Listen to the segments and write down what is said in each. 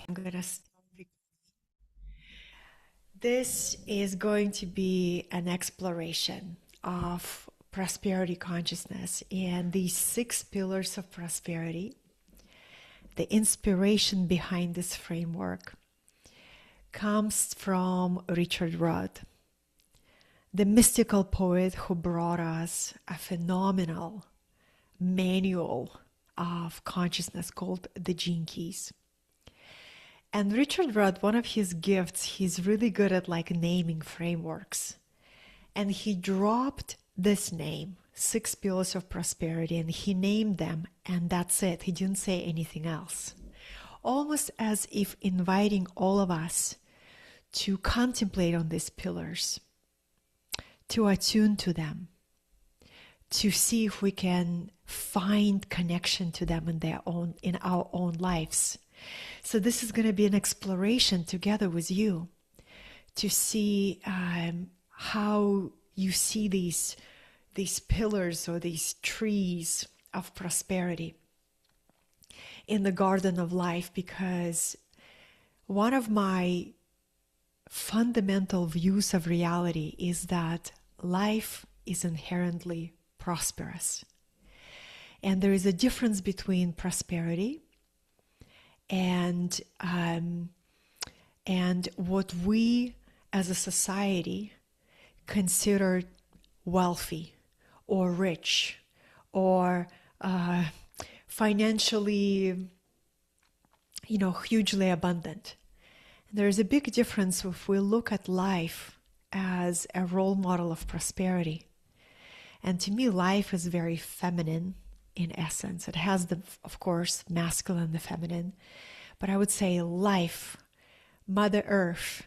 I'm gonna start. This is going to be an exploration of prosperity consciousness and these 6 pillars of prosperity. The inspiration behind this framework comes from Richard Rudd, the mystical poet who brought us a phenomenal manual of consciousness called the Gene Keys. And Richard Rudd, one of his gifts, he's really good at like naming frameworks. And he dropped this name, 6 pillars of prosperity, and he named them, and that's it. He didn't say anything else. Almost as if inviting all of us to contemplate on these pillars, to attune to them, to see if we can find connection to them in our own lives. So this is going to be an exploration together with you to see how you see these pillars or these trees of prosperity in the garden of life, because one of my fundamental views of reality is that life is inherently prosperous. And there is a difference between prosperity and what we as a society consider wealthy or rich or financially, hugely abundant. There is a big difference if we look at life as a role model of prosperity. And to me, life is very feminine in essence. It has of course, masculine and the feminine. But I would say life, Mother Earth,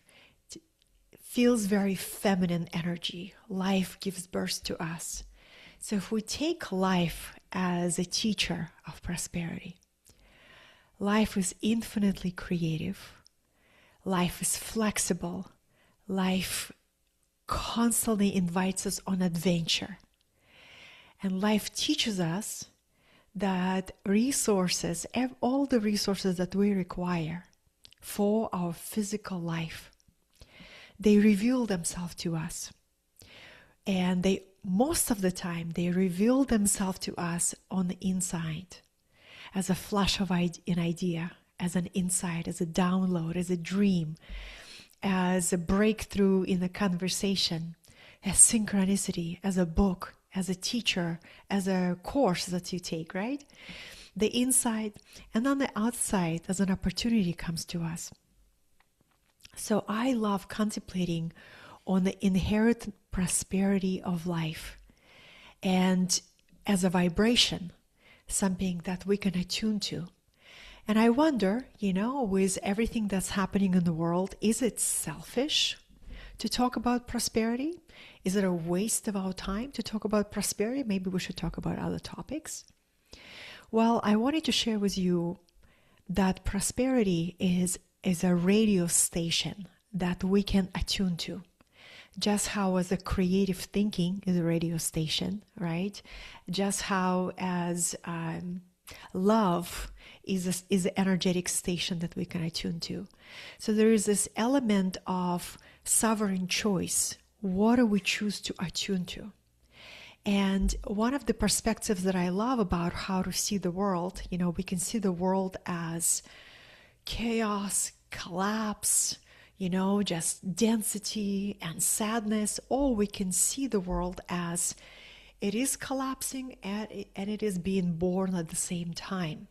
feels very feminine energy. Life gives birth to us. So if we take life as a teacher of prosperity, life is infinitely creative. Life is flexible. Life constantly invites us on adventure. And life teaches us that resources, all the resources that we require for our physical life, they reveal themselves to us. And most of the time, they reveal themselves to us on the inside as a flash of an idea, as an insight, as a download, as a dream, as a breakthrough in a conversation, as synchronicity, as a book, as a teacher, as a course that you take, right? The inside, and on the outside, as an opportunity comes to us. So I love contemplating on the inherent prosperity of life and as a vibration, something that we can attune to. And I wonder, with everything that's happening in the world, is it selfish to talk about prosperity? Is it a waste of our time to talk about prosperity? Maybe we should talk about other topics. Well, I wanted to share with you that prosperity is a radio station that we can attune to. Just how as a creative thinking is a radio station, right? Just how as love is an energetic station that we can attune to. So there is this element of sovereign choice. What do we choose to attune to? And one of the perspectives that I love about how to see the world, we can see the world as chaos, collapse, just density and sadness, or we can see the world as it is collapsing and it is being born at the same time.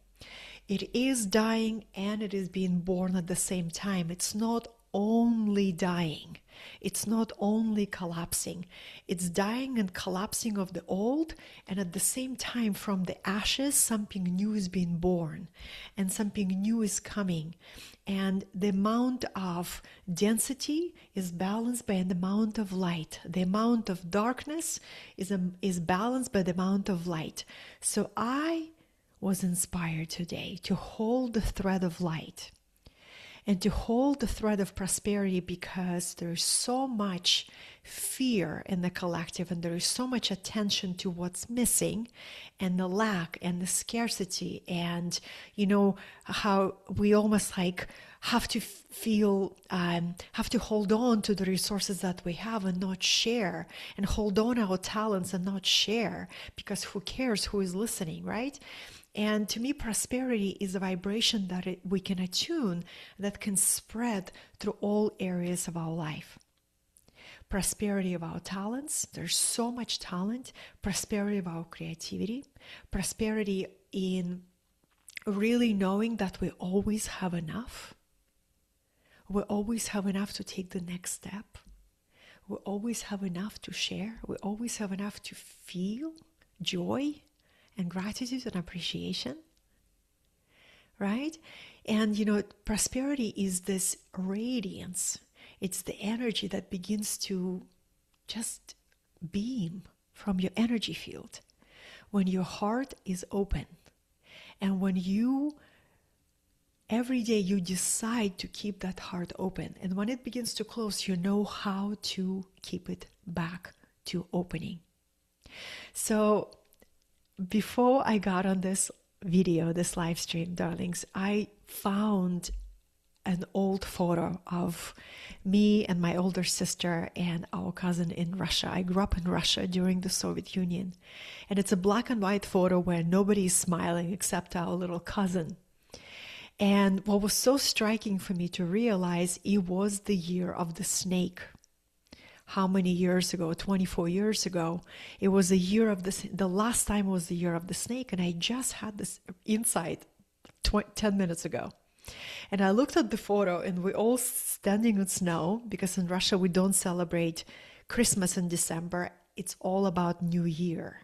It is dying and it is being born at the same time. It's not only dying. It's not only collapsing. It's dying and collapsing of the old, and at the same time, from the ashes, something new is being born and something new is coming. And the amount of density is balanced by the amount of light. The amount of darkness is balanced by the amount of light. So I was inspired today to hold the thread of light and to hold the thread of prosperity, because there's so much fear in the collective, and there is so much attention to what's missing and the lack and the scarcity, and how we almost like have to have to hold on to the resources that we have and not share, and hold on our talents and not share, because who cares who is listening, right? And to me, prosperity is a vibration that we can attune, that can spread through all areas of our life. Prosperity of our talents, there's so much talent. Prosperity of our creativity. Prosperity in really knowing that we always have enough. We always have enough to take the next step. We always have enough to share. We always have enough to feel joy and gratitude and appreciation, right? And prosperity is this radiance. It's the energy that begins to just beam from your energy field when your heart is open, and when every day you decide to keep that heart open, and when it begins to close, you know how to keep it back to opening. So before I got on this video, this live stream, darlings, I found an old photo of me and my older sister and our cousin in Russia. I grew up in Russia during the Soviet Union. And it's a black and white photo where nobody is smiling except our little cousin. And what was so striking for me to realize, it was the year of the snake. How many years ago? 24 years ago. It was the year of the last time was the year of the snake, and I just had this insight 10 minutes ago. And I looked at the photo, and we're all standing in snow, because in Russia we don't celebrate Christmas in December. It's all about New Year.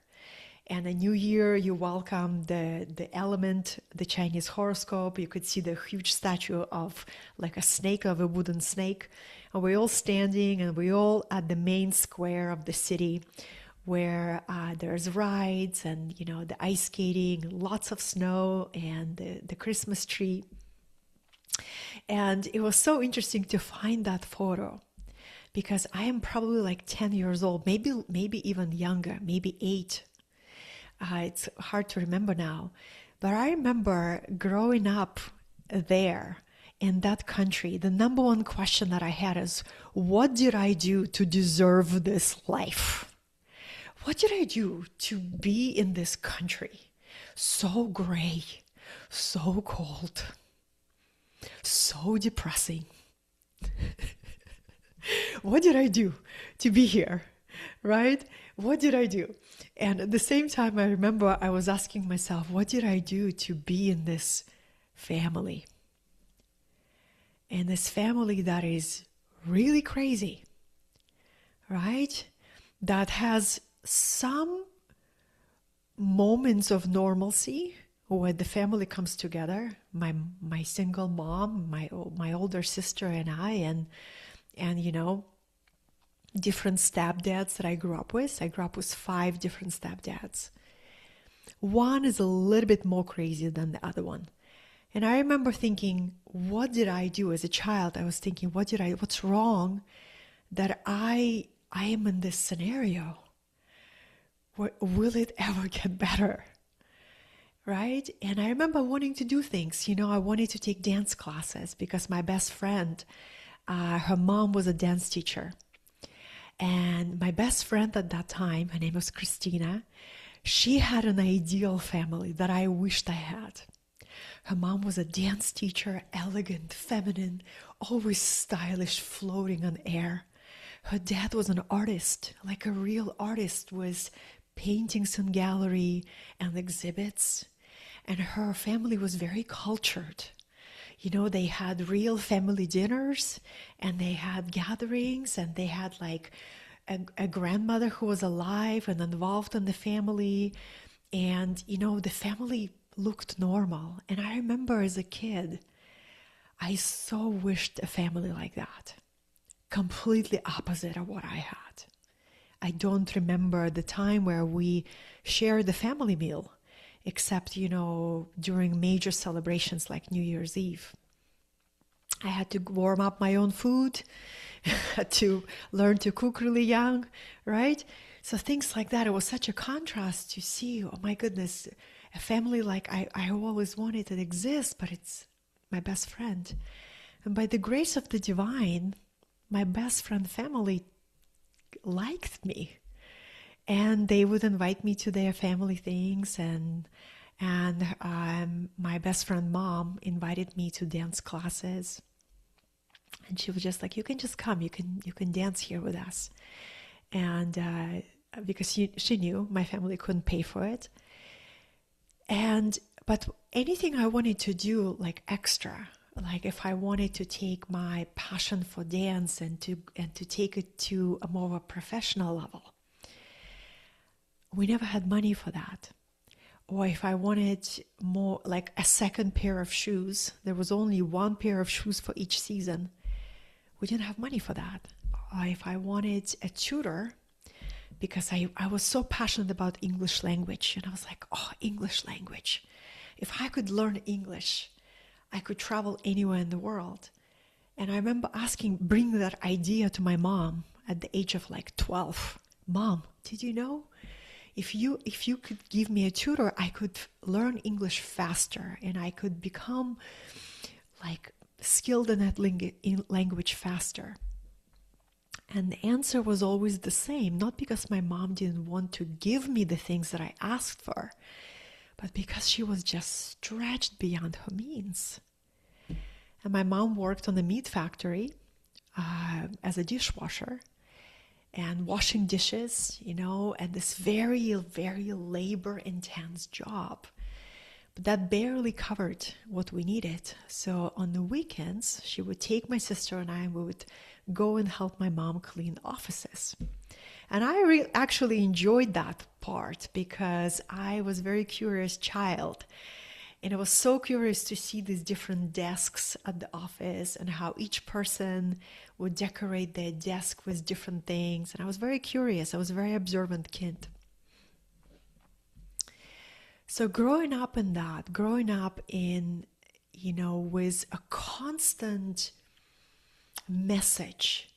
And a new year, you welcome the element, the Chinese horoscope. You could see the huge statue of like a snake, of a wooden snake. And we're all standing, and we're all at the main square of the city, where there's rides and, the ice skating, lots of snow, and the Christmas tree. And it was so interesting to find that photo, because I am probably like 10 years old, maybe even younger, maybe 8. It's hard to remember now. But I remember growing up there in that country, the number one question that I had is, what did I do to deserve this life? What did I do to be in this country? So gray, so cold, so depressing. What did I do to be here, right? What did I do? And at the same time, I remember I was asking myself, what did I do to be in this family? And this family that is really crazy, right? That has some moments of normalcy where the family comes together. My single mom, my older sister, and I, and different stepdads that I grew up with. I grew up with 5 different stepdads. One is a little bit more crazy than the other one. And I remember thinking, what did I do as a child? I was thinking, what's wrong that I am in this scenario? Will it ever get better? Right? And I remember wanting to do things. I wanted to take dance classes because my best friend, her mom was a dance teacher. And my best friend at that time, her name was Christina, she had an ideal family that I wished I had. Her mom was a dance teacher, elegant, feminine, always stylish, floating on air. Her dad was an artist, like a real artist, with paintings in gallery and exhibits. And her family was very cultured. They had real family dinners, and they had gatherings, and they had like a grandmother who was alive and involved in the family. And, the family looked normal. And I remember as a kid, I so wished a family like that. Completely opposite of what I had. I don't remember the time where we shared the family meal, except, during major celebrations like New Year's Eve. I had to warm up my own food, had to learn to cook really young, right? So things like that. It was such a contrast to see, oh my goodness, a family like I always wanted to exist, but it's my best friend. And by the grace of the divine, my best friend family liked me. And they would invite me to their family things, and my best friend mom invited me to dance classes. And she was just like, "You can just come. You can dance here with us." And because she knew my family couldn't pay for it, but anything I wanted to do like extra, like if I wanted to take my passion for dance and to take it to a more of a professional level, we never had money for that. Or if I wanted more like a second pair of shoes, there was only one pair of shoes for each season. We didn't have money for that. Or if I wanted a tutor, because I was so passionate about English language, and I was like, oh, English language. If I could learn English, I could travel anywhere in the world. And I remember bringing that idea to my mom at the age of like 12. Mom, did you know? If you could give me a tutor, I could learn English faster, and I could become like skilled in that language faster. And the answer was always the same, not because my mom didn't want to give me the things that I asked for, but because she was just stretched beyond her means. And my mom worked on a meat factory as a dishwasher and washing dishes, and this very, very labor-intense job. But that barely covered what we needed. So on the weekends, she would take my sister and I, and we would go and help my mom clean offices. And I actually enjoyed that part because I was a very curious child. And I was so curious to see these different desks at the office and how each person would decorate their desk with different things. And I was very curious. I was a very observant kid. So growing up in, with a constant message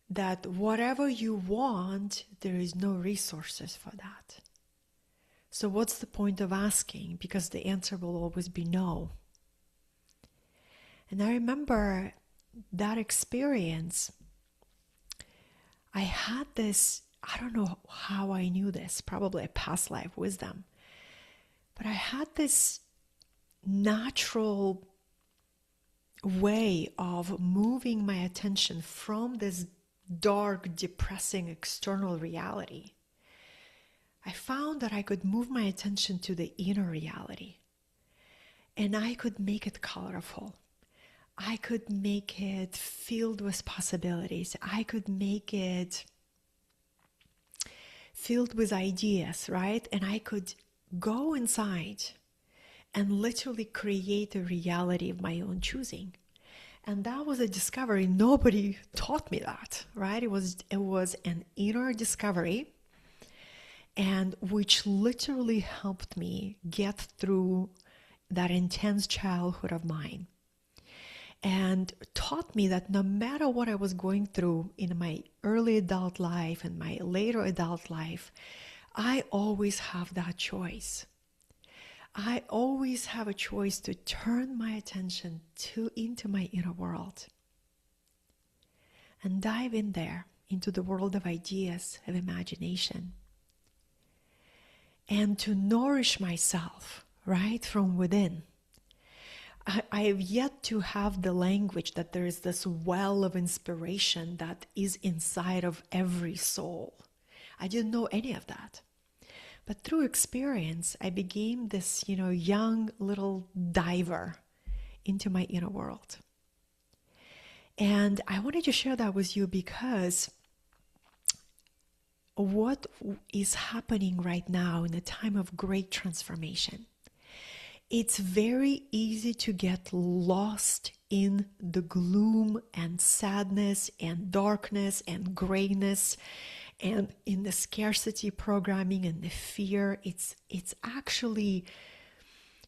that whatever you want, there is no resources for that. So what's the point of asking? Because the answer will always be no. And I remember that experience. I had this, I don't know how I knew this, probably a past life wisdom. But I had this natural way of moving my attention from this dark, depressing external reality. I found that I could move my attention to the inner reality, and I could make it colorful. I could make it filled with possibilities. I could make it filled with ideas, right? And I could go inside and literally create a reality of my own choosing. And that was a discovery. Nobody taught me that, right? It was an inner discovery, and which literally helped me get through that intense childhood of mine, and taught me that no matter what I was going through in my early adult life and my later adult life, I always have that choice. I always have a choice to turn my attention into my inner world and dive in there into the world of ideas, of imagination, and to nourish myself right from within. I have yet to have the language that there is this well of inspiration that is inside of every soul. I didn't know any of that. But through experience, I became this, young little diver into my inner world. And I wanted to share that with you because what is happening right now in a time of great transformation, it's very easy to get lost in the gloom and sadness and darkness and grayness and in the scarcity programming and the fear. It's actually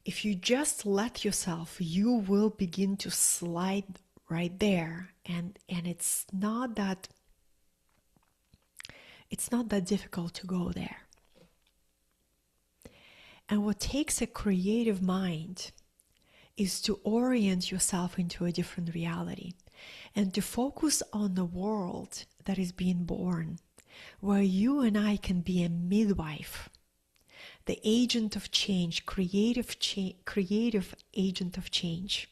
if you just let yourself, you will begin to slide right there. And it's not that difficult to go there. And what takes a creative mind is to orient yourself into a different reality and to focus on the world that is being born, where you and I can be a midwife, the agent of change, creative agent of change,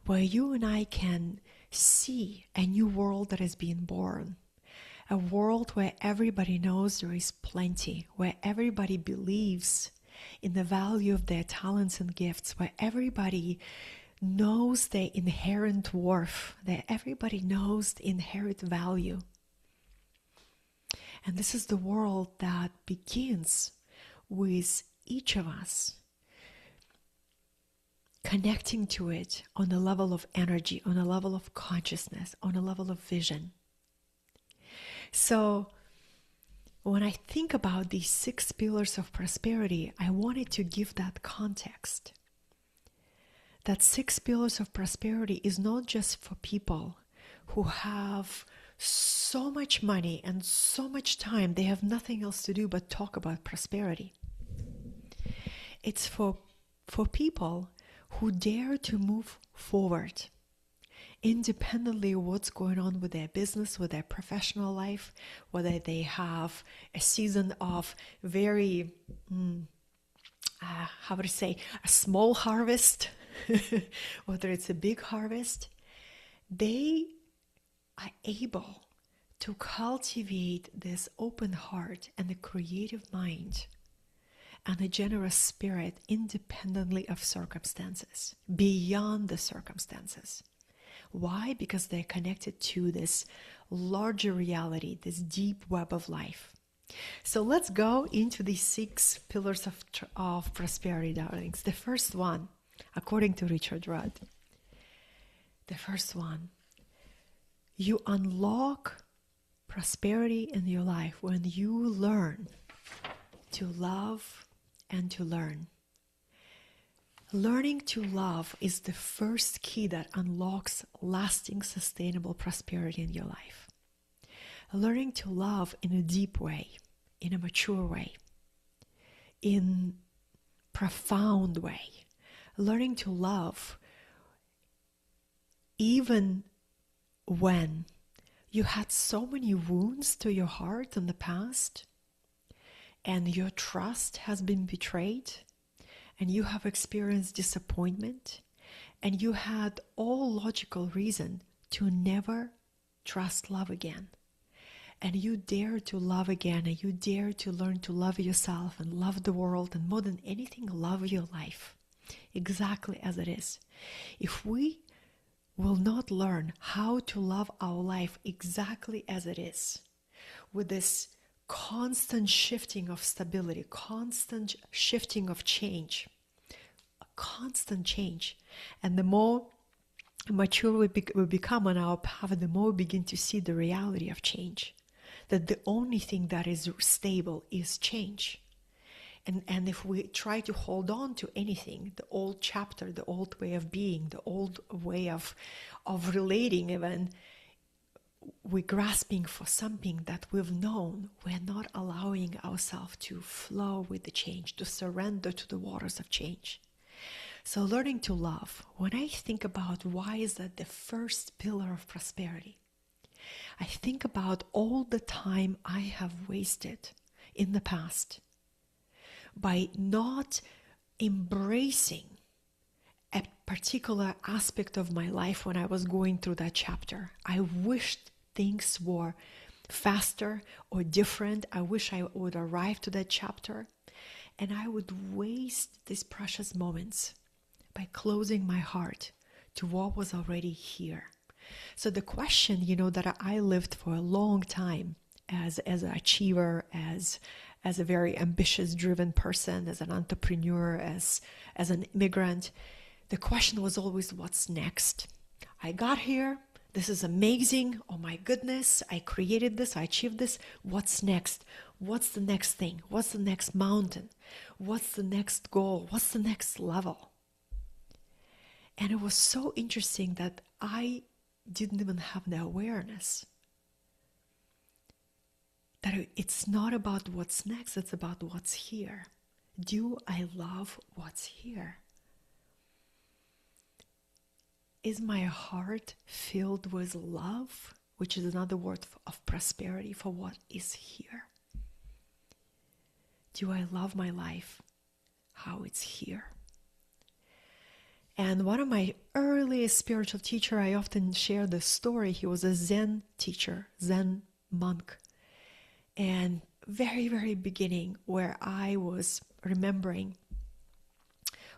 where you and I can see a new world that is being born, a world where everybody knows there is plenty, where everybody believes in the value of their talents and gifts, where everybody knows their inherent worth, that everybody knows the inherent value. And this is the world that begins with each of us connecting to it on a level of energy, on a level of consciousness, on a level of vision. So when I think about these 6 pillars of prosperity, I wanted to give that context. That 6 pillars of prosperity is not just for people who have so much money and so much time, they have nothing else to do but talk about prosperity. It's for people who dare to move forward independently of what's going on with their business, with their professional life, whether they have a season of very, a small harvest, whether it's a big harvest, they are able to cultivate this open heart and a creative mind and a generous spirit independently of circumstances, beyond the circumstances. Why? Because they're connected to this larger reality, this deep web of life. So let's go into these 6 pillars of prosperity, darlings. The first one, according to Richard Rudd, the first one, you unlock prosperity in your life when you learn to love and to learn. Learning to love is the first key that unlocks lasting, sustainable prosperity in your life. Learning to love in a deep way, in a mature way, in profound way. Learning to love even when you had so many wounds to your heart in the past and your trust has been betrayed, and you have experienced disappointment, and you had all logical reason to never trust love again. And you dare to love again, and you dare to learn to love yourself and love the world, and more than anything, love your life exactly as it is. If we will not learn how to love our life exactly as it is, with this constant shifting of stability, constant shifting of change, a constant change. And the more mature we become on our path, the more we begin to see the reality of change. That the only thing that is stable is change. And if we try to hold on to anything, the old chapter, the old way of being, the old way of relating even, we're grasping for something that we've known. We're not allowing ourselves to flow with the change, to surrender to the waters of change. So learning to love, when I think about why is that the first pillar of prosperity, I think about all the time I have wasted in the past by not embracing a particular aspect of my life when I was going through that chapter. I wished things were faster or different. I wish I would arrive to that chapter, and I would waste these precious moments by closing my heart to what was already here. So the question, that I lived for a long time as an achiever, as a very ambitious, driven person, as an entrepreneur, as an immigrant, the question was always, what's next? I got here, This is amazing. Oh my goodness, I created this, I achieved this. What's next? What's the next thing? What's the next mountain? What's the next goal? What's the next level? And it was so interesting that I didn't even have the awareness that it's not about what's next, it's about what's here. Do I love what's here? Is my heart filled with love, which is another word of prosperity for what is here? Do I love my life, how it's here? And one of my earliest spiritual teachers, I often share this story. He was a Zen teacher, Zen monk. And very, very beginning, where I was remembering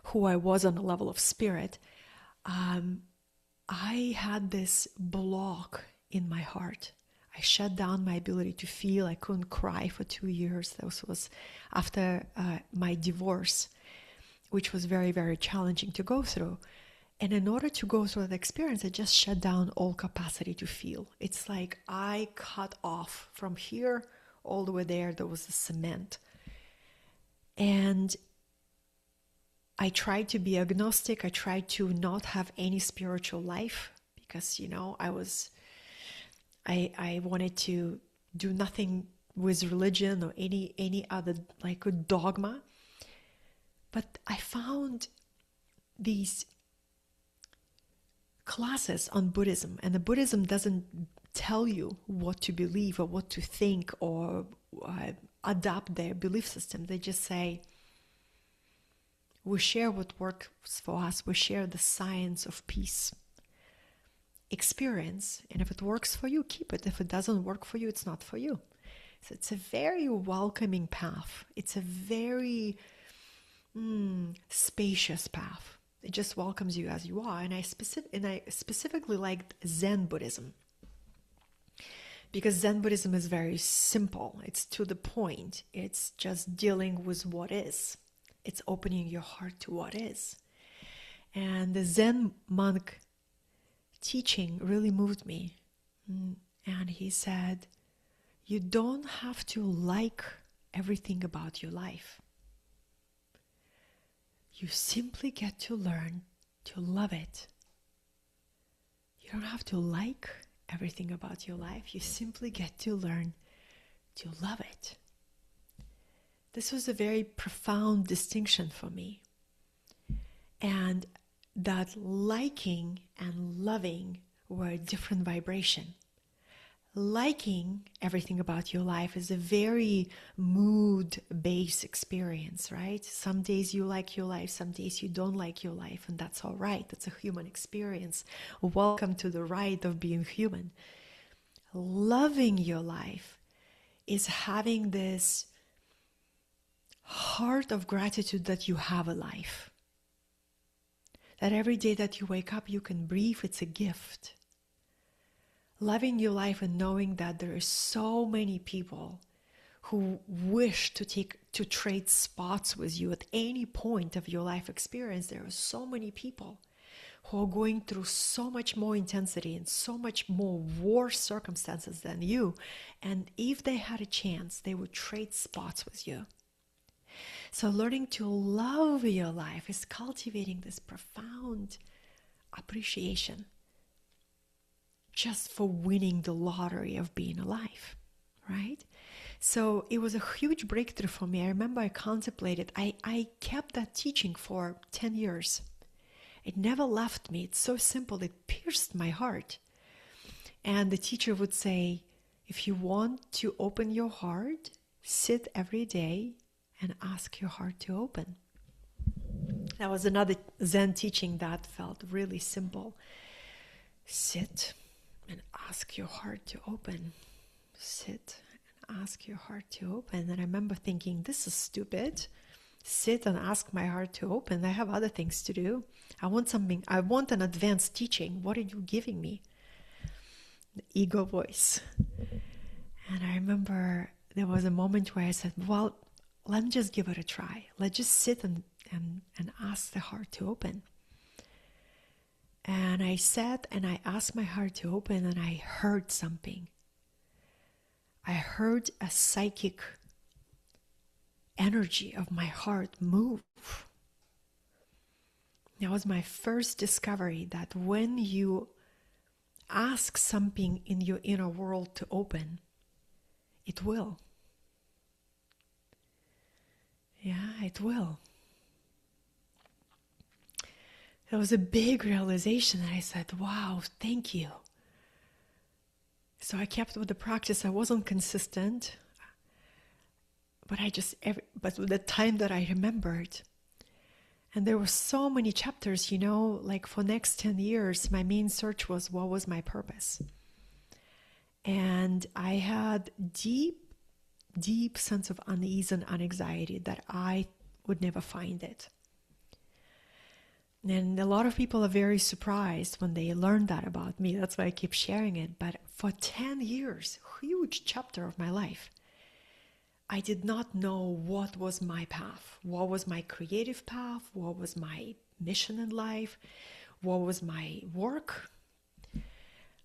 who I was on a level of spirit, I had this block in my heart. I shut down my ability to feel. I couldn't cry for 2 years. This was after my divorce, which was very, very challenging to go through. And in order to go through that experience, I just shut down all capacity to feel. It's like I cut off from here all the way there. There was a cement. And I tried to be agnostic. I tried to not have any spiritual life because, I wanted to do nothing with religion or any other like a dogma. But I found these classes on Buddhism, and the Buddhism doesn't tell you what to believe or what to think or adapt their belief system. They just say, we share what works for us. We share the science of peace. Experience, and if it works for you, keep it. If it doesn't work for you, it's not for you. So it's a very welcoming path. It's a very spacious path. It just welcomes you as you are. And I specifically liked Zen Buddhism because Zen Buddhism is very simple. It's to the point. It's just dealing with what is. It's opening your heart to what is. And the Zen monk teaching really moved me. And he said, you don't have to like everything about your life. You simply get to learn to love it. You don't have to like everything about your life. You simply get to learn to love it. This was a very profound distinction for me. And that liking and loving were a different vibration. Liking everything about your life is a very mood-based experience, right? Some days you like your life, some days you don't like your life, and that's all right. That's a human experience. Welcome to the ride of being human. Loving your life is having this heart of gratitude that you have a life. That every day that you wake up, you can breathe, it's a gift. Loving your life and knowing that there are so many people who wish to trade spots with you at any point of your life experience. There are so many people who are going through so much more intensity and so much more worse circumstances than you. And if they had a chance, they would trade spots with you. So learning to love your life is cultivating this profound appreciation just for winning the lottery of being alive, right? So it was a huge breakthrough for me. I remember I contemplated, I kept that teaching for 10 years. It never left me. It's so simple. It pierced my heart. And the teacher would say, if you want to open your heart, sit every day and ask your heart to open. That was another Zen teaching that felt really simple. Sit and ask your heart to open. Sit and ask your heart to open. And I remember thinking, this is stupid. Sit and ask my heart to open. I have other things to do. I want an advanced teaching. What are you giving me? The ego voice. And I remember there was a moment where I said, well, let me just give it a try. Let's just sit and ask the heart to open. And I sat and I asked my heart to open, and I heard something. I heard a psychic energy of my heart move. That was my first discovery, that when you ask something in your inner world to open, it will. Yeah, it will. It was a big realization, and I said, wow, thank you. So I kept with the practice. I wasn't consistent, but but with the time that I remembered, and there were so many chapters, like for next 10 years, my main search was, what was my purpose? And I had deep sense of unease and anxiety that I would never find it. And a lot of people are very surprised when they learn that about me. That's why I keep sharing it. But for 10 years, huge chapter of my life, I did not know what was my path, what was my creative path, what was my mission in life, what was my work.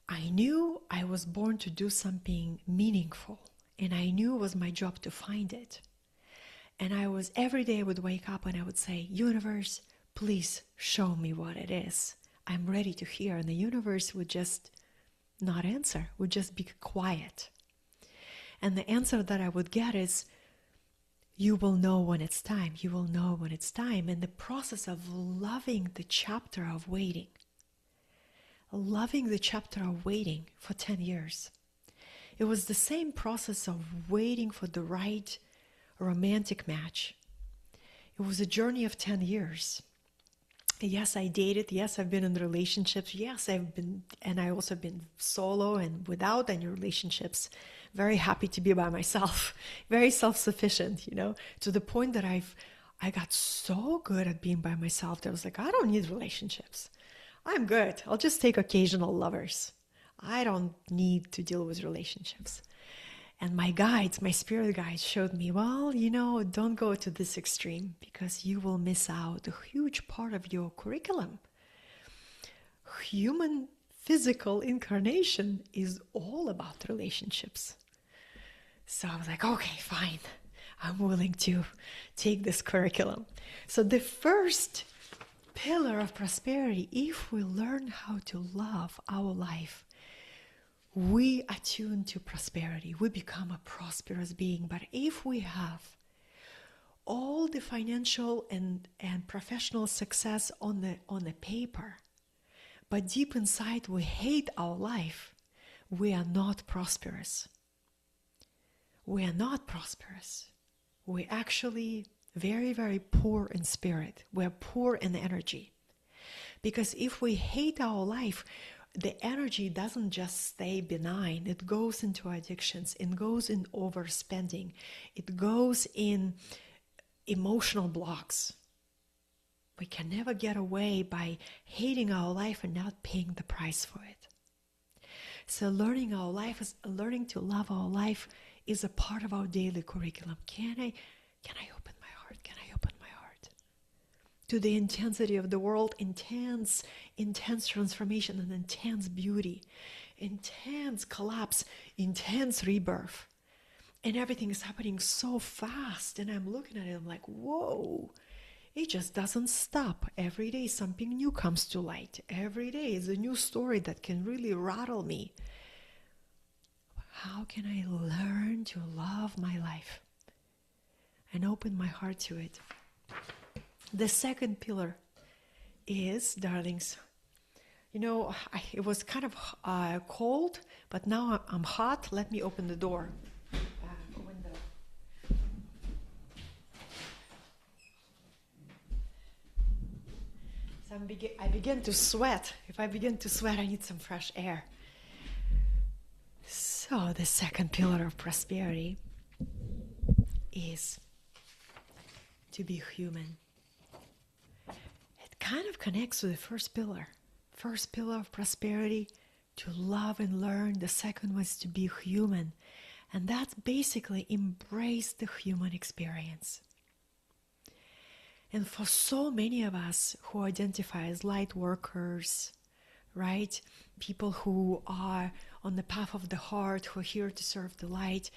I knew I was born to do something meaningful, and I knew it was my job to find it. And every day I would wake up and I would say, universe, please show me what it is. I'm ready to hear. And the universe would just not answer, would just be quiet. And the answer that I would get is, you will know when it's time. You will know when it's time. And the process of loving the chapter of waiting for 10 years. It was the same process of waiting for the right romantic match. It was a journey of 10 years. Yes, I dated. Yes, I've been in relationships. Yes, and I also been solo and without any relationships. Very happy to be by myself. Very self-sufficient, to the point that I got so good at being by myself that I was like, I don't need relationships. I'm good. I'll just take occasional lovers. I don't need to deal with relationships. And my spirit guides showed me, well, don't go to this extreme, because you will miss out a huge part of your curriculum. Human physical incarnation is all about relationships. So I was like, okay, fine. I'm willing to take this curriculum. So the first pillar of prosperity, if we learn how to love our life, we attune to prosperity. We become a prosperous being. But if we have all the financial and professional success on the paper, but deep inside we hate our life, we are not prosperous. We are not prosperous. We're actually very, very poor in spirit. We're poor in energy. Because if we hate our life, the energy doesn't just stay benign. It goes into addictions. It goes in overspending. It goes in emotional blocks. We can never get away by hating our life and not paying the price for it. So learning to love our life is a part of our daily curriculum. Can I open my heart? Can I open my heart to the intensity of the world? Intense transformation and intense beauty, intense collapse, intense rebirth. And everything is happening so fast. And I'm looking at it, I'm like, whoa, it just doesn't stop. Every day something new comes to light. Every day is a new story that can really rattle me. How can I learn to love my life and open my heart to it? The second pillar is, darlings, it was kind of cold, but now I'm hot. Let me open the door. Window. So I begin to sweat. If I begin to sweat, I need some fresh air. So the second pillar of prosperity is to be human. It kind of connects to the first pillar. First pillar of prosperity, to love and learn. The second was to be human. And that's basically embrace the human experience. And for so many of us who identify as light workers, right? People who are on the path of the heart, who are here to serve the light,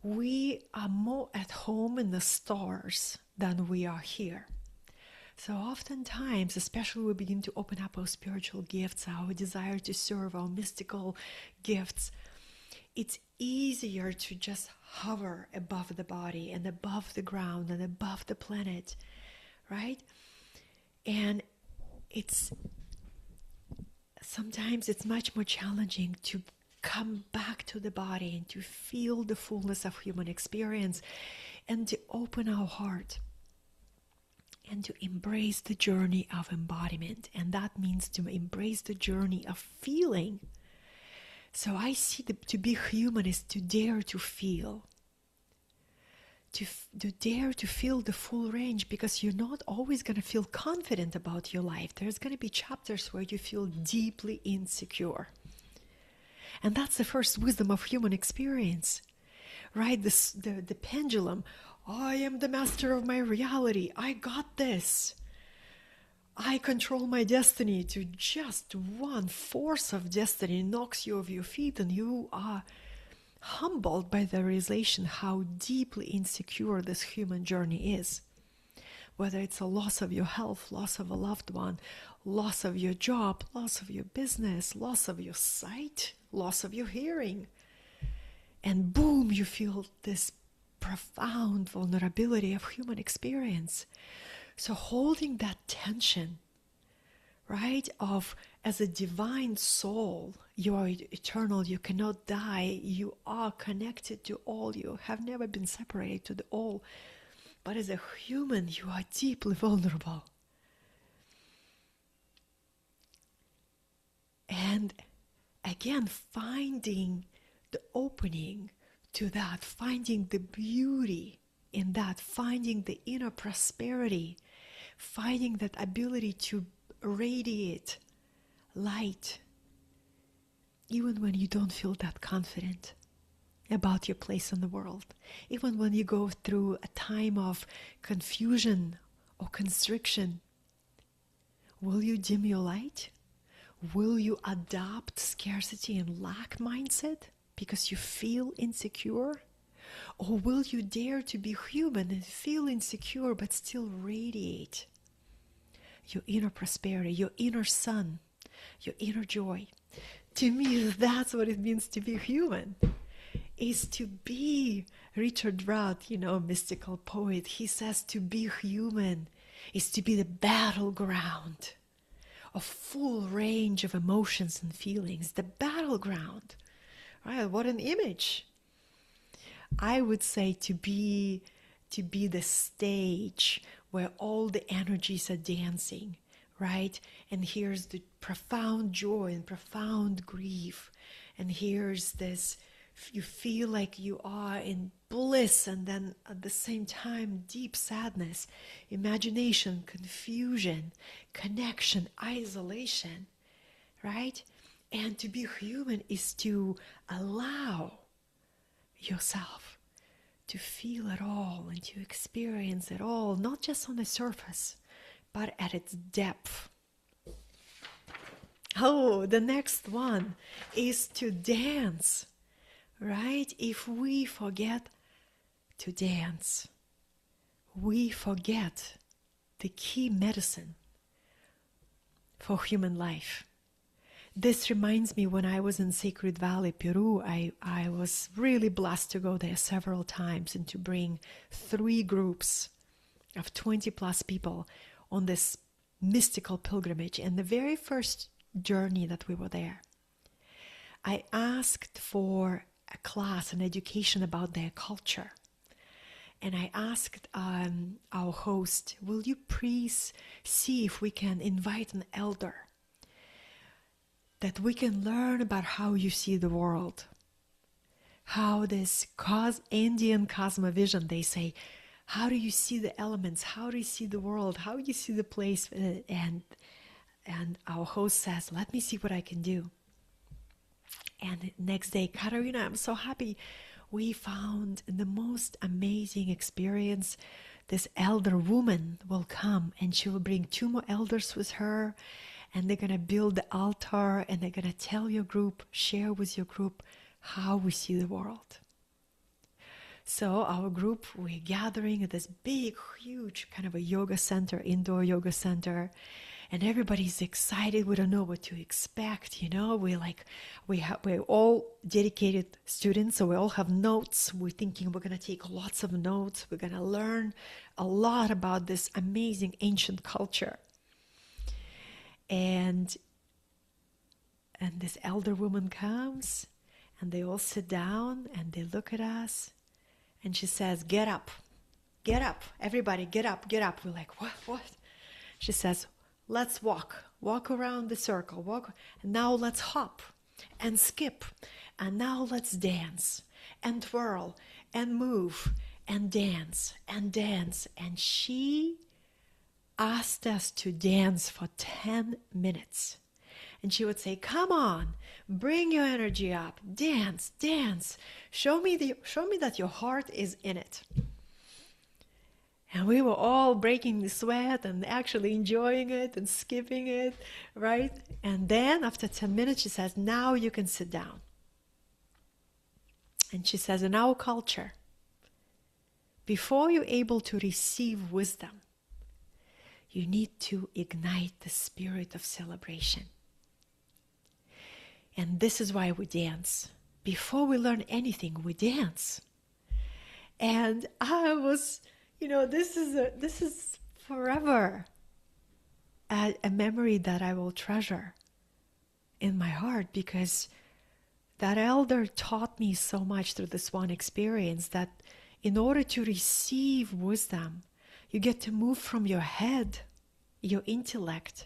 we are more at home in the stars than we are here. So oftentimes, especially we begin to open up our spiritual gifts, our desire to serve, our mystical gifts, it's easier to just hover above the body and above the ground and above the planet, right? And sometimes it's much more challenging to come back to the body and to feel the fullness of human experience and to open our heart and to embrace the journey of embodiment. And that means to embrace the journey of feeling. So I see to be human is to dare to feel. To dare to feel the full range, because you're not always going to feel confident about your life. There's going to be chapters where you feel deeply insecure. And that's the first wisdom of human experience, right? The pendulum. I am the master of my reality. I got this. I control my destiny, to just one force of destiny knocks you off your feet and you are humbled by the realization how deeply insecure this human journey is. Whether it's a loss of your health, loss of a loved one, loss of your job, loss of your business, loss of your sight, loss of your hearing. And boom, you feel this profound vulnerability of human experience. So holding that tension, right, of as a divine soul, you are eternal, you cannot die, you are connected to all, you have never been separated to the all. But as a human, you are deeply vulnerable. And again, finding the opening to that, finding the beauty in that, finding the inner prosperity, finding that ability to radiate light, even when you don't feel that confident about your place in the world, even when you go through a time of confusion or constriction. Will you dim your light? Will you adopt scarcity and lack mindset because you feel insecure? Or will you dare to be human and feel insecure but still radiate your inner prosperity, your inner sun, your inner joy? To me, that's what it means to be human, is to be, Richard Rudd, mystical poet, he says to be human is to be the battleground of full range of emotions and feelings. The battleground, right? What an image. I would say to be the stage where all the energies are dancing, right? And here's the profound joy and profound grief. And here's this, you feel like you are in bliss, and then at the same time, deep sadness, imagination, confusion, connection, isolation, right? And to be human is to allow yourself to feel it all and to experience it all, not just on the surface, but at its depth. Oh, the next one is to dance, right? If we forget to dance, we forget the key medicine for human life. This reminds me, when I was in Sacred Valley, Peru, I was really blessed to go there several times and to bring 3 groups of 20 plus people on this mystical pilgrimage. And the very first journey that we were there, I asked for a class, an education about their culture. And I asked our host, will you please see if we can invite an elder, that we can learn about how you see the world, how this Indian cosmovision, they say, how do you see the elements, how do you see the world, how do you see the place? And our host says, let me see what I can do. And the next day, Katarina, I'm so happy. We found the most amazing experience. This elder woman will come and she will bring 2 more elders with her. and they're going to build the altar, and they're going to tell your group, share with your group how we see the world. So our group, we're gathering at this big, huge kind of a yoga center, indoor yoga center, and everybody's excited. We don't know what to expect, you know. We're all dedicated students, so we all have notes. We're thinking we're going to take lots of notes. We're going to learn a lot about this amazing ancient culture. And this elder woman comes, and they all sit down, and they look at us, and she says, get up, everybody, get up. We're like, what? She says, let's walk around the circle, and now let's hop and skip, and now let's dance and twirl and move and dance. And she asked us to dance for 10 minutes. And she would say, come on, bring your energy up, dance. Show me that your heart is in it. And we were all breaking the sweat and actually enjoying it and skipping it, right? And then after 10 minutes, she says, now you can sit down. And she says, in our culture, before you're able to receive wisdom, you need to ignite the spirit of celebration. And this is why we dance. Before we learn anything, we dance. And I was, this is forever a memory that I will treasure in my heart, because that elder taught me so much through this one experience, that in order to receive wisdom, you get to move from your head, your intellect,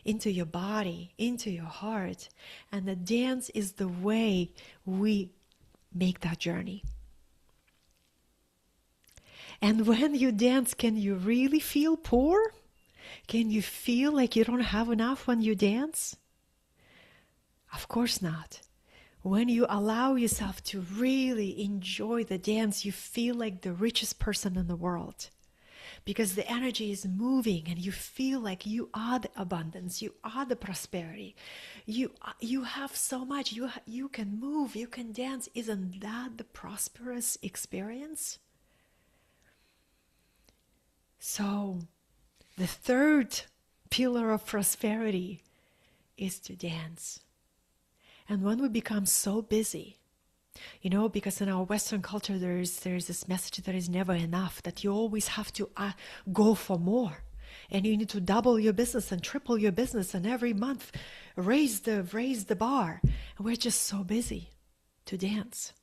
into your body, into your heart. And the dance is the way we make that journey. And when you dance, can you really feel poor? Can you feel like you don't have enough when you dance? Of course not. When you allow yourself to really enjoy the dance, you feel like the richest person in the world. Because the energy is moving and you feel like you are the abundance, you are the prosperity. You have so much, you can move, you can dance. Isn't that the prosperous experience? So the third pillar of prosperity is to dance. And when we become so busy, because in our Western culture, there's this message that is never enough, that you always have to go for more. And you need to double your business and triple your business, and every month raise the bar. And we're just so busy to dance.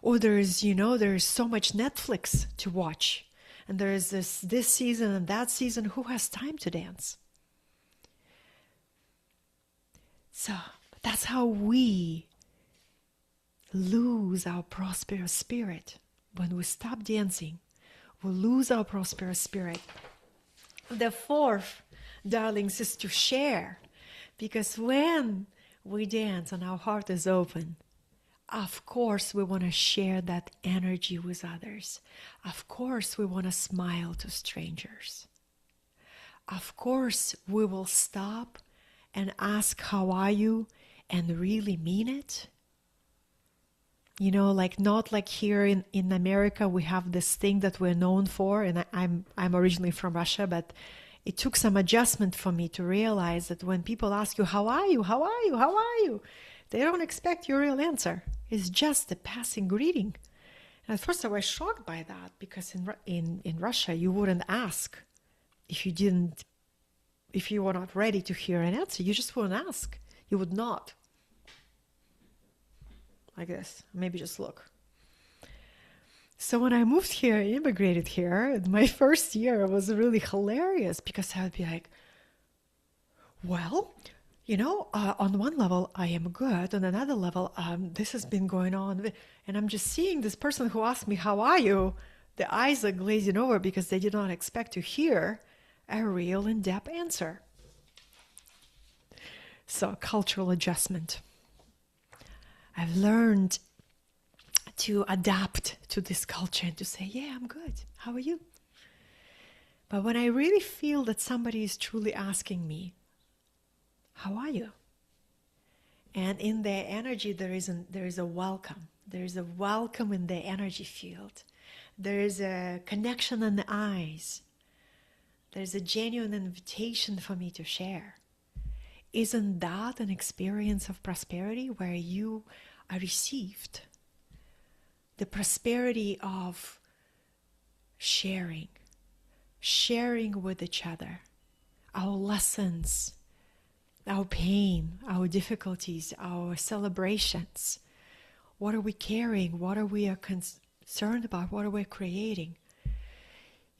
Or there's so much Netflix to watch. And there's this season and that season. Who has time to dance? So that's how we lose our prosperous spirit. When we stop dancing, we lose our prosperous spirit. The fourth, darlings, is to share. Because when we dance and our heart is open, of course we want to share that energy with others. Of course we want to smile to strangers. Of course we will stop and ask, how are you? And really mean it. Not like here in America, we have this thing that we're known for. And I'm originally from Russia, but it took some adjustment for me to realize that when people ask you, how are you? How are you? How are you? They don't expect your real answer. It's just a passing greeting. And at first I was shocked by that, because in Russia, you wouldn't ask if you were not ready to hear an answer. You just wouldn't ask. You would not. Like this. Maybe just look. So when I moved here, immigrated here, my first year was really hilarious, because I would be like, well, on one level, I am good. On another level, this has been going on. And I'm just seeing this person who asked me, how are you? The eyes are glazing over because they did not expect to hear a real in-depth answer. So cultural adjustment. I've learned to adapt to this culture and to say, yeah, I'm good. How are you? But when I really feel that somebody is truly asking me, how are you? And in their energy, there is a welcome. There is a welcome in their energy field. There is a connection in the eyes. There's a genuine invitation for me to share. Isn't that an experience of prosperity where you are received? The prosperity of sharing with each other, our lessons, our pain, our difficulties, our celebrations. What are we carrying? What are we concerned about? What are we creating?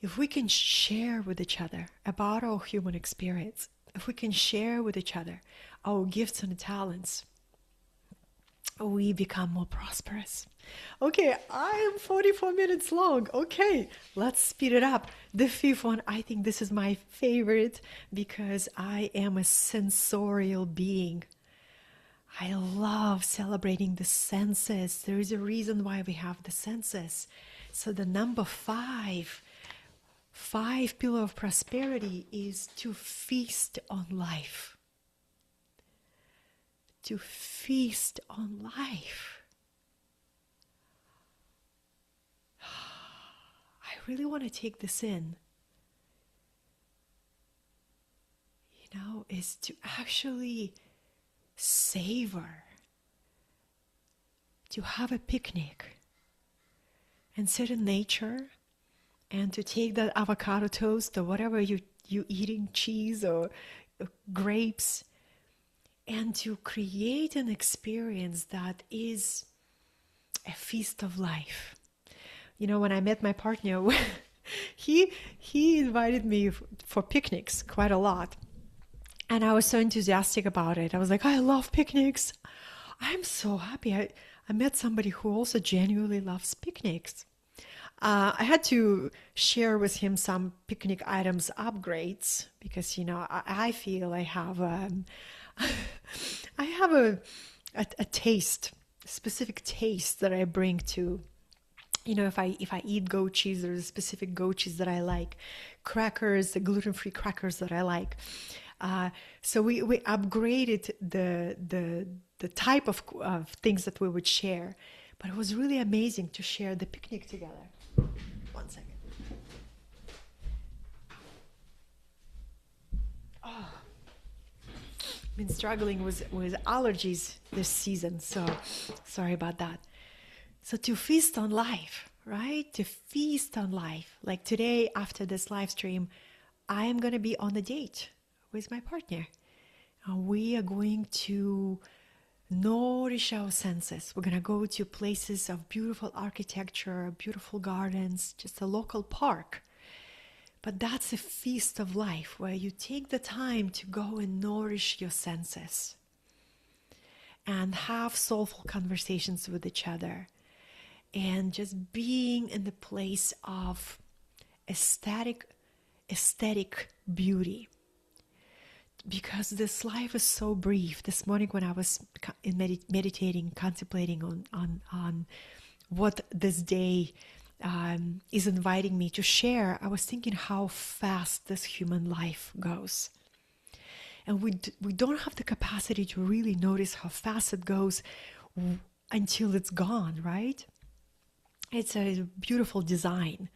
If we can share with each other about our human experience, if we can share with each other our gifts and talents, we become more prosperous. Okay, I am 44 minutes long. Okay, let's speed it up. The fifth one, I think this is my favorite because I am a sensorial being. I love celebrating the senses. There is a reason why we have the senses. So the number five pillar of prosperity is to feast on life. To feast on life. I really want to take this in. Is to actually savor, to have a picnic and sit in nature and to take that avocado toast or whatever you eating, cheese or grapes, and to create an experience that is a feast of life. When I met my partner, he invited me for picnics quite a lot. And I was so enthusiastic about it. I was like, I love picnics. I'm so happy. I met somebody who also genuinely loves picnics. I had to share with him some picnic items upgrades because, I feel I have a taste, a specific taste that I bring to, if I eat goat cheese, there's a specific goat cheese that I like, crackers, the gluten-free crackers that I like. So we upgraded the type of things that we would share, but it was really amazing to share the picnic together. 1 second. Oh. Been struggling with allergies this season, so sorry about that. So to feast on life, right? To feast on life. Like today, after this live stream, I am going to be on a date with my partner. And we are going to nourish our senses. We're going to go to places of beautiful architecture, beautiful gardens, just a local park. But that's a feast of life where you take the time to go and nourish your senses and have soulful conversations with each other and just being in the place of aesthetic beauty. Because this life is so brief. This morning when I was meditating, contemplating on what this day is inviting me to share, I was thinking how fast this human life goes. And we don't have the capacity to really notice how fast it goes until it's gone, right? It's a beautiful design.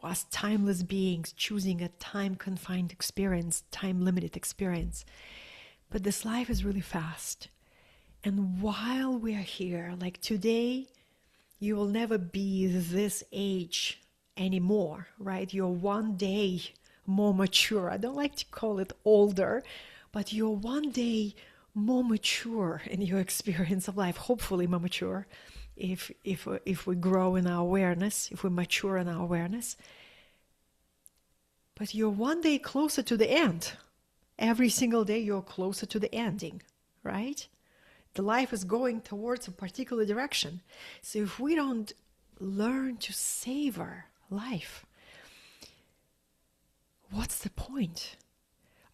As timeless beings choosing a time-confined experience, time-limited experience. But this life is really fast. And while we are here, like today, you will never be this age anymore, right? You're one day more mature. I don't like to call it older, but you're one day more mature in your experience of life, hopefully more mature. If we grow in our awareness, if we mature in our awareness. But you're one day closer to the end. Every single day you're closer to the ending, right? The life is going towards a particular direction. So if we don't learn to savor life, what's the point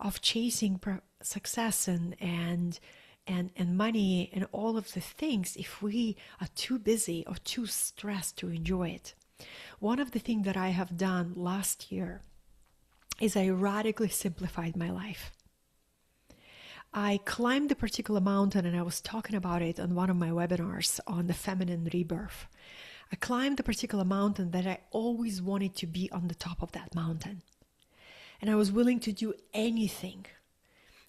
of chasing success and and money and all of the things if we are too busy or too stressed to enjoy it. One of the things that I have done last year is I radically simplified my life. I climbed a particular mountain, and I was talking about it on one of my webinars on the feminine rebirth. I climbed a particular mountain that I always wanted to be on the top of that mountain. And I was willing to do anything.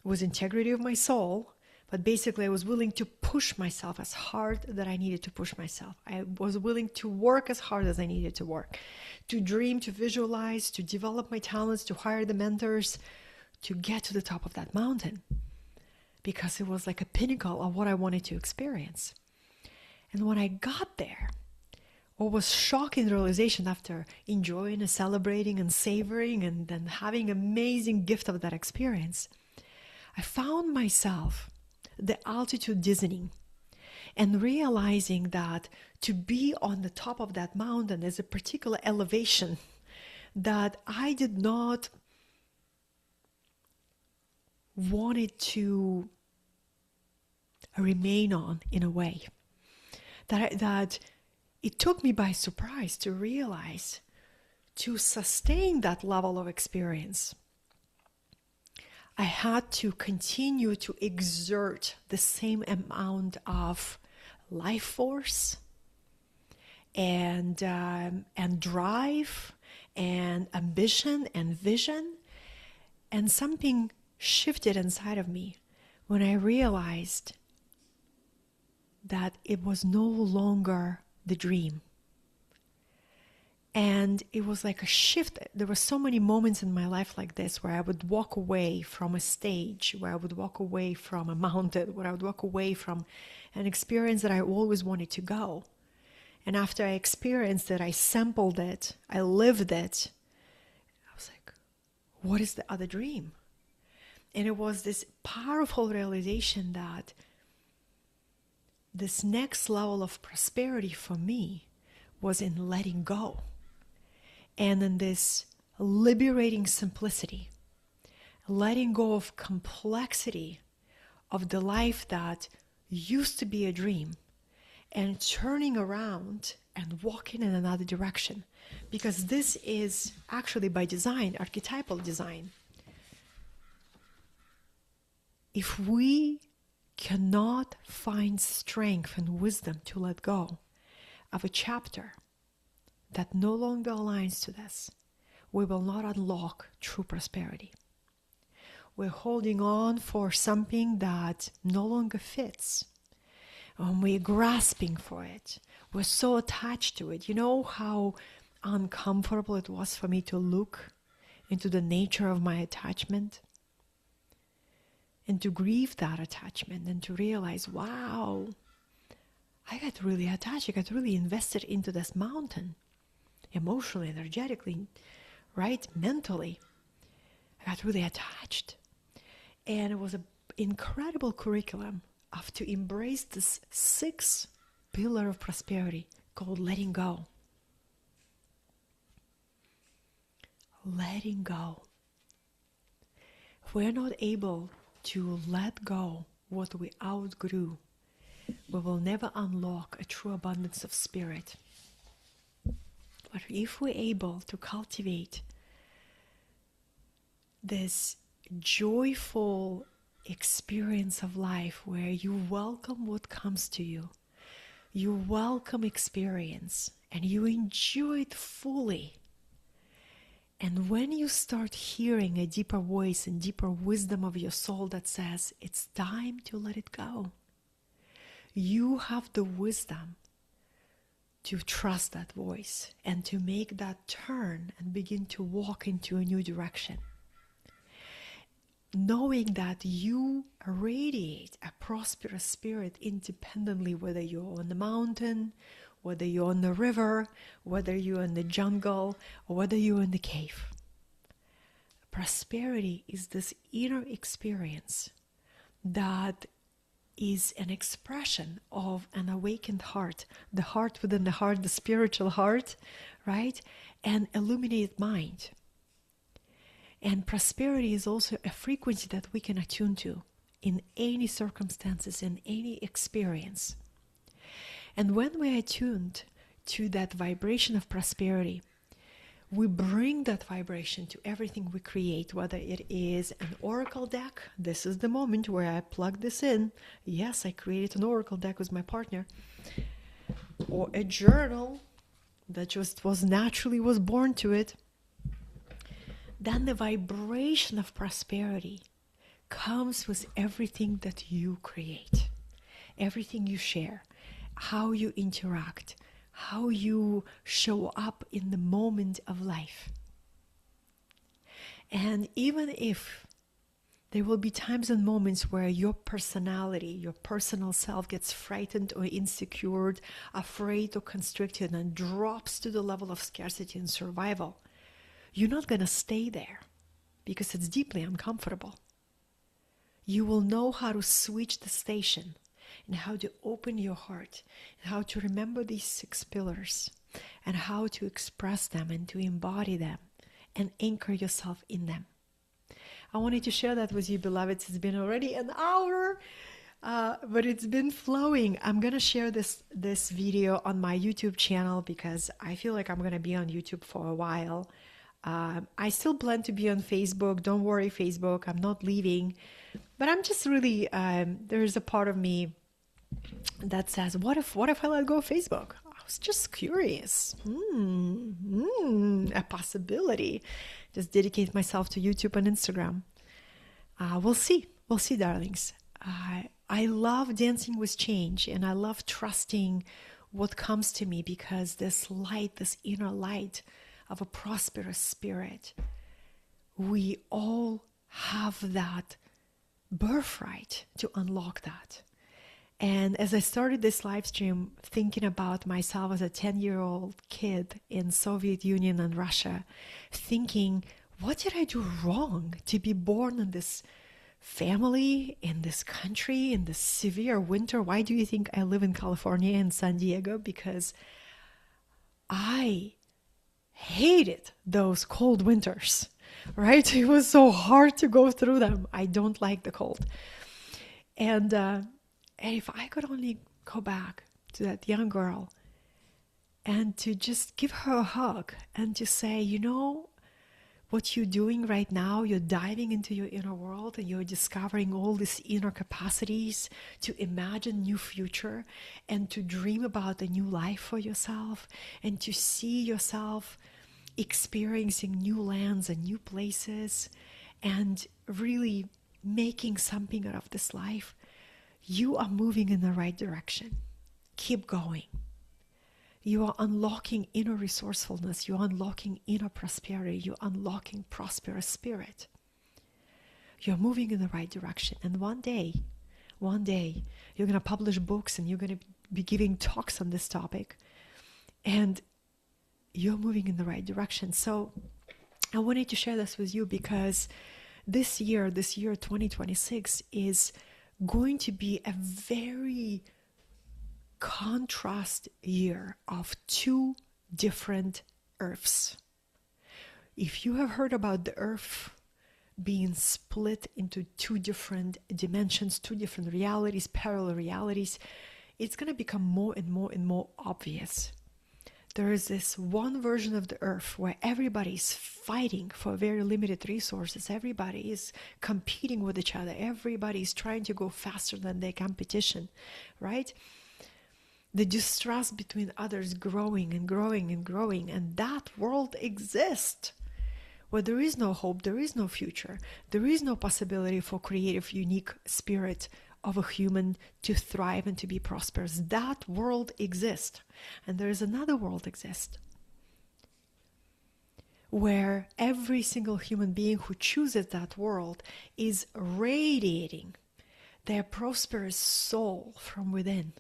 It was integrity of my soul, but basically I was willing to push myself as hard that I needed to push myself. I was willing to work as hard as I needed to work, to dream, to visualize, to develop my talents, to hire the mentors, to get to the top of that mountain. Because it was like a pinnacle of what I wanted to experience. And when I got there, what was shocking realization after enjoying and celebrating and savoring and then having amazing gift of that experience, I found myself the altitude dizzying and realizing that to be on the top of that mountain is a particular elevation that I did not want it to remain on in a way. That it took me by surprise to realize to sustain that level of experience, I had to continue to exert the same amount of life force and drive and ambition and vision. And something shifted inside of me when I realized that it was no longer the dream. And it was like a shift. There were so many moments in my life like this where I would walk away from a stage, where I would walk away from a mountain, where I would walk away from an experience that I always wanted to go. And after I experienced it, I sampled it, I lived it, I was like, what is the other dream? And it was this powerful realization that this next level of prosperity for me was in letting go. And in this liberating simplicity, letting go of complexity of the life that used to be a dream and turning around and walking in another direction. Because this is actually by design, archetypal design. If we cannot find strength and wisdom to let go of a chapter that no longer aligns to this, we will not unlock true prosperity. We're holding on for something that no longer fits. We're grasping for it. We're so attached to it. You know how uncomfortable it was for me to look into the nature of my attachment? And to grieve that attachment and to realize, wow, I got really attached. I got really invested into this mountain. Emotionally, energetically, right? Mentally. I got really attached. And it was an incredible curriculum of to embrace this 6th pillar of prosperity called letting go. Letting go. If we're not able to let go what we outgrew, we will never unlock a true abundance of spirit. But if we're able to cultivate this joyful experience of life where you welcome what comes to you, you welcome experience, and you enjoy it fully. And when you start hearing a deeper voice and deeper wisdom of your soul that says, it's time to let it go, you have the wisdom to trust that voice and to make that turn and begin to walk into a new direction. Knowing that you radiate a prosperous spirit independently, whether you're on the mountain, whether you're on the river, whether you're in the jungle, or whether you're in the cave. Prosperity is this inner experience that is an expression of an awakened heart, the heart within the heart, the spiritual heart, right? And illuminated mind. And prosperity is also a frequency that we can attune to in any circumstances, in any experience. And when we are tuned to that vibration of prosperity, we bring that vibration to everything we create, whether it is an oracle deck. This is the moment where I plug this in. Yes, I created an oracle deck with my partner. Or a journal that just was born to it. Then the vibration of prosperity comes with everything that you create, everything you share, how you interact, how you show up in the moment of life. And even if there will be times and moments where your personality, your personal self gets frightened or insecure, afraid or constricted, and drops to the level of scarcity and survival, you're not going to stay there because it's deeply uncomfortable. You will know how to switch the station and how to open your heart and how to remember these 6 pillars and how to express them and to embody them and anchor yourself in them. I wanted to share that with you, beloveds. It's been already an hour, but it's been flowing. I'm going to share this video on my YouTube channel because I feel like I'm going to be on YouTube for a while. I still plan to be on Facebook. Don't worry, Facebook. I'm not leaving. But I'm just really, there's a part of me that says, what if I let go of Facebook? I was just curious. A possibility. Just dedicate myself to YouTube and Instagram. We'll see, darlings. I love dancing with change, and I love trusting what comes to me, because this light, this inner light of a prosperous spirit, we all have that birthright to unlock that. And as I started this live stream thinking about myself as a 10-year-old kid in Soviet Union and Russia, thinking, what did I do wrong to be born in this family, in this country, in this severe winter? Why do you think I live in California and San Diego? Because I hated those cold winters, right? It was so hard to go through them. I don't like the cold. And if I could only go back to that young girl and to just give her a hug and to say, you know, what you're doing right now, you're diving into your inner world and you're discovering all these inner capacities to imagine new future and to dream about a new life for yourself and to see yourself experiencing new lands and new places and really making something out of this life. You are moving in the right direction. Keep going. You are unlocking inner resourcefulness. You're unlocking inner prosperity. You're unlocking prosperous spirit. You're moving in the right direction. And one day, you're going to publish books and you're going to be giving talks on this topic. And you're moving in the right direction. So I wanted to share this with you because this year 2026, is going to be a very contrast year of 2 different earths. If you have heard about the earth being split into 2 different dimensions, 2 different realities, parallel realities, it's going to become more and more and more obvious. There is this one version of the earth where everybody is fighting for very limited resources. Everybody is competing with each other. Everybody is trying to go faster than their competition, right? The distrust between others growing and growing and growing. And that world exists where there is no hope, there is no future, there is no possibility for creative, unique spirit of a human to thrive and to be prosperous. That world exists. And there is another world exists where every single human being who chooses that world is radiating their prosperous soul from within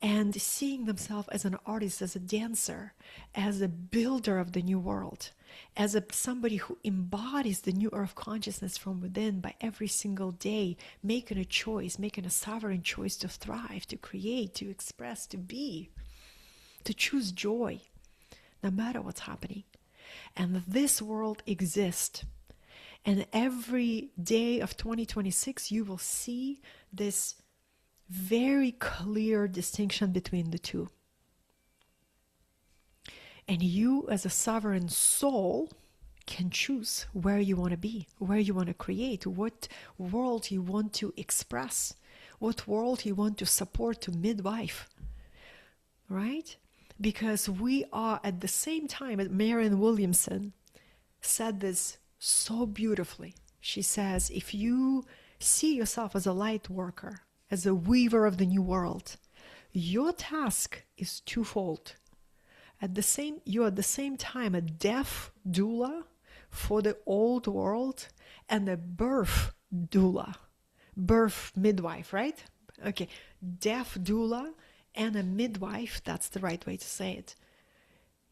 and seeing themselves as an artist, as a dancer, as a builder of the new world, as somebody who embodies the new earth consciousness from within by every single day, making a choice, making a sovereign choice to thrive, to create, to express, to be, to choose joy, no matter what's happening. And this world exists. And every day of 2026, you will see this very clear distinction between the two. And you, as a sovereign soul, can choose where you want to be, where you want to create, what world you want to express, what world you want to support, to midwife, right? Because we are at the same time, Marianne Williamson said this so beautifully. She says, if you see yourself as a light worker, as a weaver of the new world, your task is twofold. You're at the same time a death doula for the old world and a birth doula, birth midwife, right? Okay, death doula and a midwife, that's the right way to say it.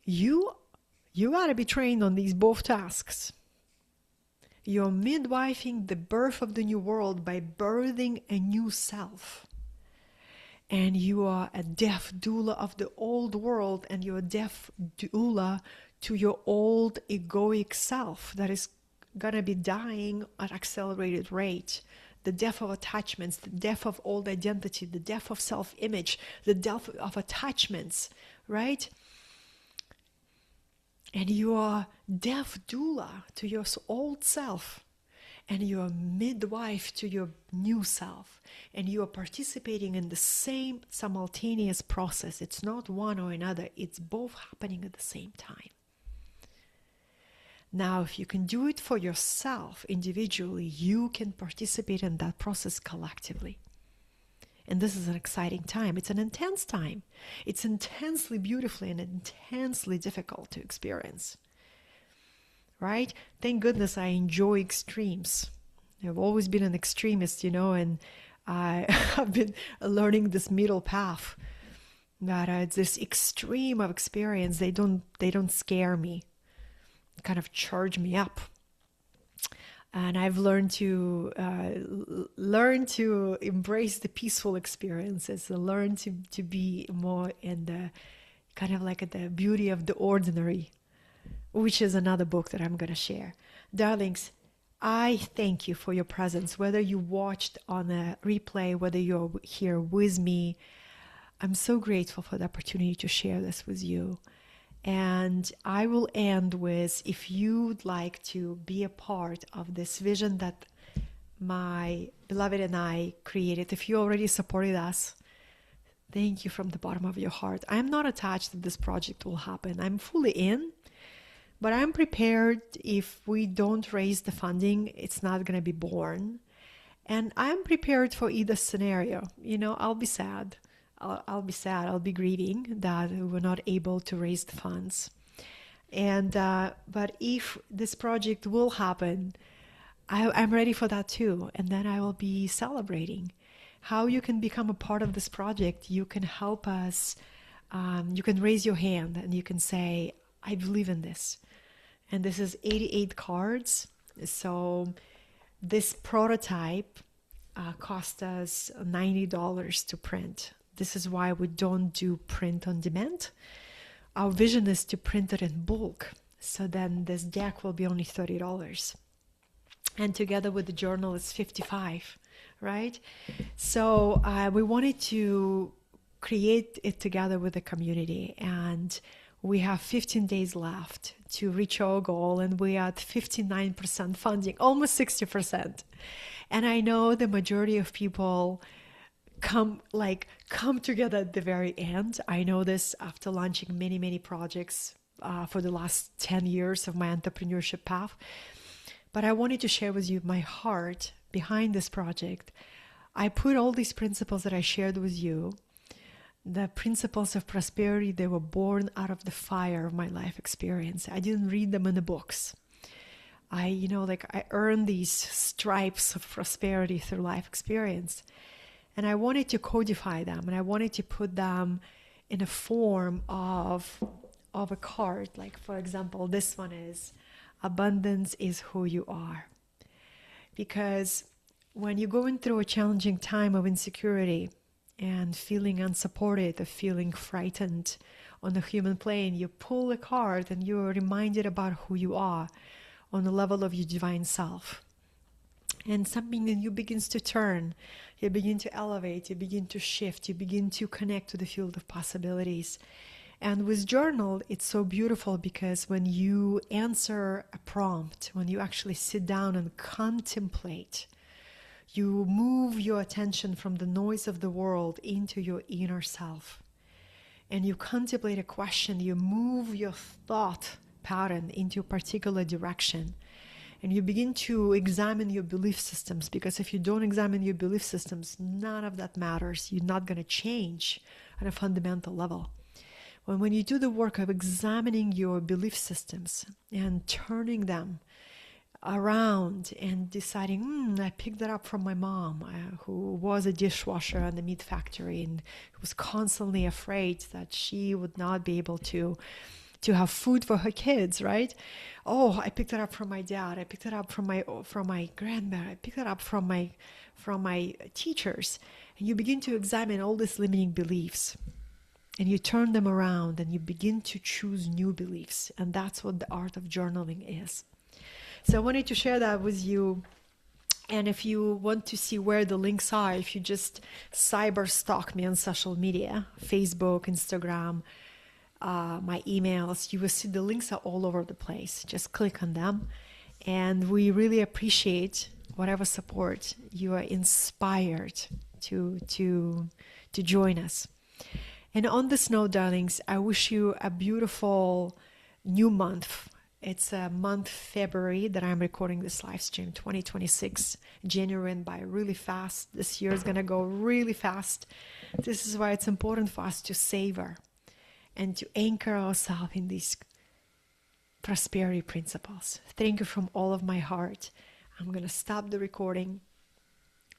You got to be trained on these both tasks. You're midwifing the birth of the new world by birthing a new self. And you are a death doula of the old world, and you're a death doula to your old egoic self that is going to be dying at accelerated rate. The death of attachments, the death of old identity, the death of self-image, the death of attachments, right? And you are death doula to your old self, and you are midwife to your new self, and you are participating in the same simultaneous process. It's not one or another, it's both happening at the same time. Now, if you can do it for yourself individually, you can participate in that process collectively. And this is an exciting time. It's an intense time. It's intensely beautiful and intensely difficult to experience. Right? Thank goodness I enjoy extremes. I've always been an extremist, and I have been learning this middle path. That it's this extreme of experience. They don't scare me. Kind of charge me up. And I've learned to embrace the peaceful experiences, learn to be more in the kind of like the beauty of the ordinary, which is another book that I'm going to share. Darlings, I thank you for your presence, whether you watched on a replay, whether you're here with me. I'm so grateful for the opportunity to share this with you. And I will end with, if you'd like to be a part of this vision that my beloved and I created, if you already supported us, thank you from the bottom of your heart. I'm not attached that this project will happen. I'm fully in, but I'm prepared if we don't raise the funding, it's not going to be born. And I'm prepared for either scenario. I'll be sad. I'll be sad. I'll be grieving that we were not able to raise the funds. And but if this project will happen, I'm ready for that too. And then I will be celebrating how you can become a part of this project. You can help us. You can raise your hand and you can say, I believe in this. And this is 88 cards. So this prototype cost us $90 to print. This is why we don't do print on demand. Our vision is to print it in bulk. So then this deck will be only $30. And together with the journal, it's $55, right? So we wanted to create it together with the community. And we have 15 days left to reach our goal. And we are at 59% funding, almost 60%. And I know the majority of people come together at the very end. I know this after launching many projects for the last 10 years of my entrepreneurship path. But I wanted to share with you my heart behind this project. I put all these principles that I shared with you, the principles of prosperity, they were born out of the fire of my life experience. I didn't read them in the books. I earned these stripes of prosperity through life experience. And I wanted to codify them, and I wanted to put them in a form of a card. Like, for example, this one is, abundance is who you are. Because when you're going through a challenging time of insecurity and feeling unsupported or feeling frightened on the human plane, you pull a card and you're reminded about who you are. on the level of your divine self. And something in you begins to turn. You begin to elevate, you begin to shift, you begin to connect to the field of possibilities. And with journal, it's so beautiful because when you answer a prompt, when you actually sit down and contemplate, you move your attention from the noise of the world into your inner self. And you contemplate a question, you move your thought pattern into a particular direction. And you begin to examine your belief systems, because if you don't examine your belief systems, none of that matters. You're not going to change at a fundamental level. When you do the work of examining your belief systems and turning them around and deciding, I picked that up from my mom, who was a dishwasher in the meat factory and was constantly afraid that she would not be able to have food for her kids, right? Oh, I picked it up from my dad. I picked it up from my grandmother. I picked it up from my teachers. And you begin to examine all these limiting beliefs, and you turn them around, and you begin to choose new beliefs. And that's what the art of journaling is. So I wanted to share that with you. And if you want to see where the links are, if you just cyber stalk me on social media, Facebook, Instagram, my emails, you will see the links are all over the place. Just click on them. And we really appreciate whatever support you are inspired to join us. And on this note, darlings, I wish you a beautiful new month. It's a month, February, that I'm recording this live stream. 2026. January went by really fast. This year is going to go really fast. This is why it's important for us to savor and to anchor ourselves in these prosperity principles. Thank you from all of my heart. I'm going to stop the recording